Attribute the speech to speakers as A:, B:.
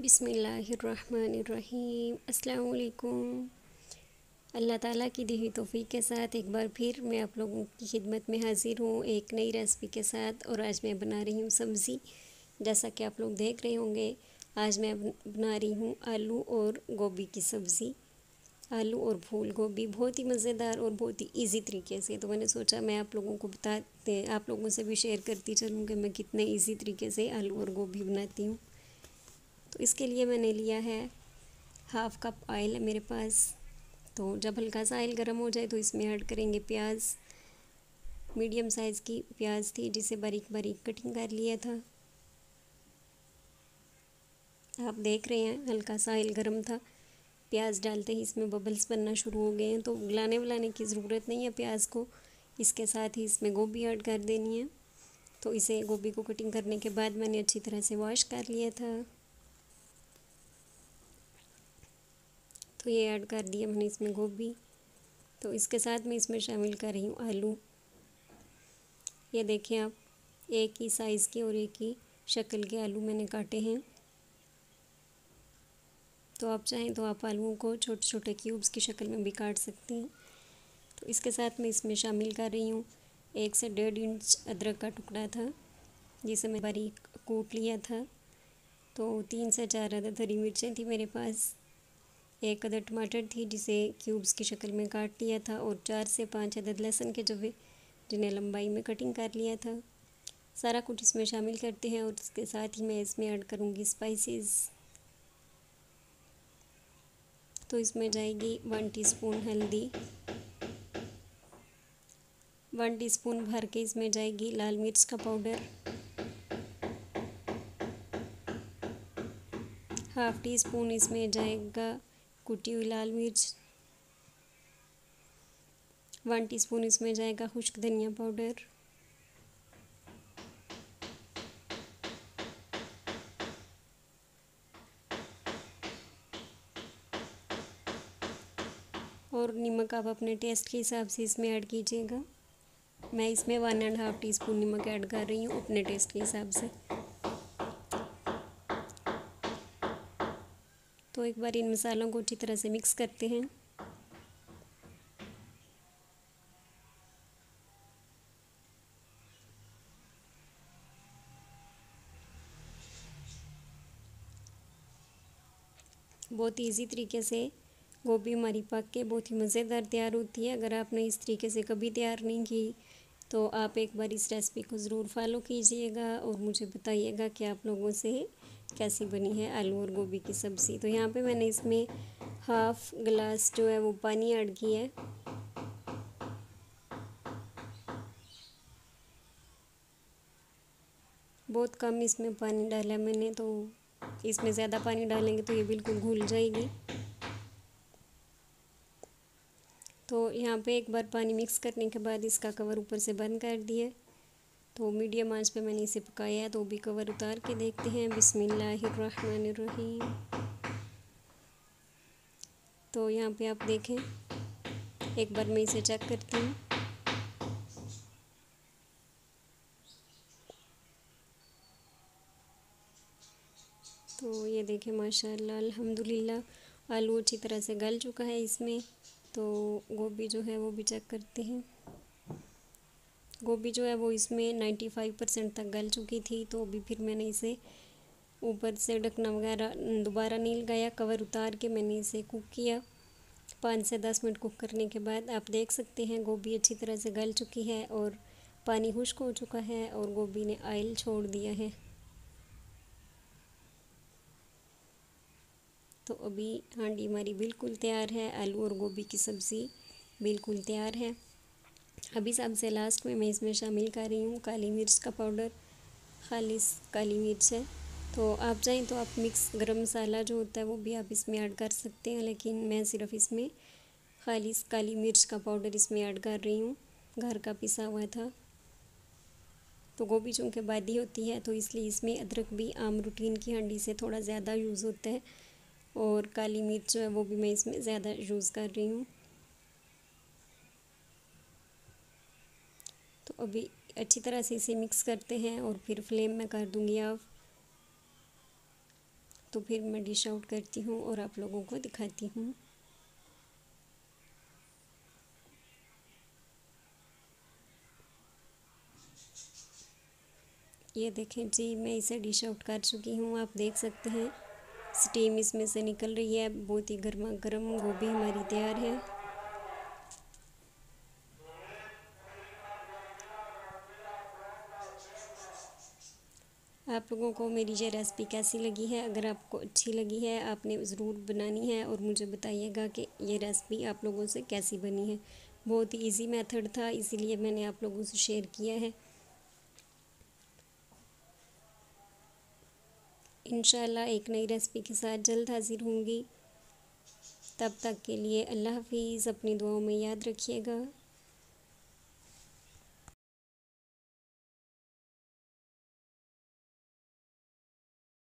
A: बिस्मिल्लाहिर्रहमानिर्रहीम। अस्सलाम वालेकुम। अल्लाह ताला की दी हुई तौफ़ीक़ के साथ एक बार फिर मैं आप लोगों की खिदमत में हाज़िर हूँ एक नई रेसिपी के साथ। और आज मैं बना रही हूँ सब्ज़ी। जैसा कि आप लोग देख रहे होंगे, आज मैं बना रही हूँ आलू और गोभी की सब्ज़ी। आलू और फूल गोभी बहुत ही मज़ेदार और बहुत ही इजी तरीके से। तो मैंने सोचा मैं आप लोगों को आप लोगों से भी शेयर करती चलूँ कि मैं कितने इजी तरीके से आलू और गोभी बनाती हूँ। तो इसके लिए मैंने लिया है हाफ़ कप ऑयल है मेरे पास। तो जब हल्का सा ऑयल गर्म हो जाए तो इसमें ऐड करेंगे प्याज। मीडियम साइज़ की प्याज थी जिसे बारीक बारीक कटिंग कर लिया था। आप देख रहे हैं हल्का सा ऑयल गर्म था। प्याज डालते ही इसमें बबल्स बनना शुरू हो गए हैं, तो गलाने वलाने की ज़रूरत नहीं है प्याज को। इसके साथ ही इसमें गोभी ऐड कर देनी है। तो इसे गोभी को कटिंग करने के बाद मैंने अच्छी तरह से वॉश कर लिया था। तो ये ऐड कर दिया मैंने इसमें गोभी। तो इसके साथ मैं इसमें शामिल कर रही हूँ आलू। ये देखें आप, एक ही साइज़ के और एक ही शक्ल के आलू मैंने काटे हैं। तो आप चाहें तो आप आलूओं को छोटे छोटे क्यूब्स की शक्ल में भी काट सकते हैं। तो इसके साथ मैं इसमें शामिल कर रही हूँ 1 से 1.5 इंच अदरक का टुकड़ा था जिसे मैं बारीक कूट लिया था। तो 3 से 4 अदद हरी मिर्चें थी मेरे पास। 1 अदद टमाटर थी जिसे क्यूब्स की शक्ल में काट लिया था। और 4 से 5 अदद लहसुन के जवे जिन्हें लंबाई में कटिंग कर लिया था। सारा कुछ इसमें शामिल करते हैं और इसके साथ ही मैं इसमें ऐड करूँगी स्पाइसेस। तो इसमें जाएगी 1 टीस्पून हल्दी, 1 टीस्पून भर के इसमें जाएगी लाल मिर्च का पाउडर, हाफ़ टी स्पून इसमें जाएगा कुटी हुई लाल मिर्च, 1 टीस्पून इसमें जाएगा खुश्क धनिया पाउडर, और नमक आप अपने टेस्ट के हिसाब से इसमें ऐड कीजिएगा। मैं इसमें 1.5 टीस्पून नमक ऐड कर रही हूँ अपने टेस्ट के हिसाब से। तो एक बार इन मसालों को अच्छी तरह से मिक्स करते हैं। बहुत इजी तरीके से गोभी हमारी पक के बहुत ही मज़ेदार तैयार होती है। अगर आपने इस तरीके से कभी तैयार नहीं की तो आप एक बार इस रेसिपी को ज़रूर फॉलो कीजिएगा और मुझे बताइएगा कि आप लोगों से कैसी बनी है आलू और गोभी की सब्ज़ी। तो यहाँ पे मैंने इसमें हाफ़ गिलास जो है वो पानी ऐड किया है। बहुत कम इसमें पानी डाला मैंने, तो इसमें ज़्यादा पानी डालेंगे तो ये बिल्कुल घुल जाएगी। तो यहाँ पे एक बार पानी मिक्स करने के बाद इसका कवर ऊपर से बंद कर दिया। तो मीडियम आंच पे मैंने इसे पकाया है। तो भी कवर उतार के देखते हैं। बिस्मिल्लाहिर्रहमानिर्रहीम। तो यहाँ पे आप देखें, एक बार मैं इसे चेक करती हूँ। तो ये देखें माशाल्लाह अल्हम्दुलिल्लाह आलू अच्छी तरह से गल चुका है इसमें। तो गोभी जो है वो भी चेक करते हैं। गोभी जो है वो इसमें 95% तक गल चुकी थी। तो अभी फिर मैंने इसे ऊपर से ढकना वगैरह दोबारा नहीं लगाया, कवर उतार के मैंने इसे कुक किया। 5 से 10 मिनट कुक करने के बाद आप देख सकते हैं गोभी अच्छी तरह से गल चुकी है और पानी खुश्क हो चुका है और गोभी ने ऑयल छोड़ दिया है। तो अभी हांडी हमारी बिल्कुल तैयार है। आलू और गोभी की सब्ज़ी बिल्कुल तैयार है। अभी सबसे लास्ट में मैं इसमें शामिल कर रही हूँ काली मिर्च का पाउडर। खालिस काली मिर्च है। तो आप चाहें तो आप मिक्स गरम मसाला जो होता है वो भी आप इसमें ऐड कर सकते हैं, लेकिन मैं सिर्फ इसमें खालिस काली मिर्च का पाउडर इसमें ऐड कर रही हूँ। घर का पिसा हुआ था। तो गोभी चूँकि बादी होती है तो इसलिए इसमें अदरक भी आम रूटीन की हांडी से थोड़ा ज़्यादा यूज़ होता है। और काली मिर्च जो है वो भी मैं इसमें ज़्यादा यूज़ कर रही हूँ। तो अभी अच्छी तरह से इसे मिक्स करते हैं और फिर फ्लेम में कर दूँगी ऑफ। तो फिर मैं डिश आउट करती हूँ और आप लोगों को दिखाती हूँ। ये देखें जी, मैं इसे डिश आउट कर चुकी हूँ। आप देख सकते हैं स्टीम इसमें से निकल रही है। बहुत ही गर्मा गर्म गोभी हमारी तैयार है। आप लोगों को मेरी ये रेसिपी कैसी लगी है? अगर आपको अच्छी लगी है आपने ज़रूर बनानी है और मुझे बताइएगा कि ये रेसिपी आप लोगों से कैसी बनी है। बहुत ही इजी मेथड था, इसीलिए मैंने आप लोगों से शेयर किया है। इंशाल्लाह एक नई रेसिपी के साथ जल्द हाजिर होंगी। तब तक के लिए अल्लाह हाफिज़। अपनी दुआओं में याद रखिएगा।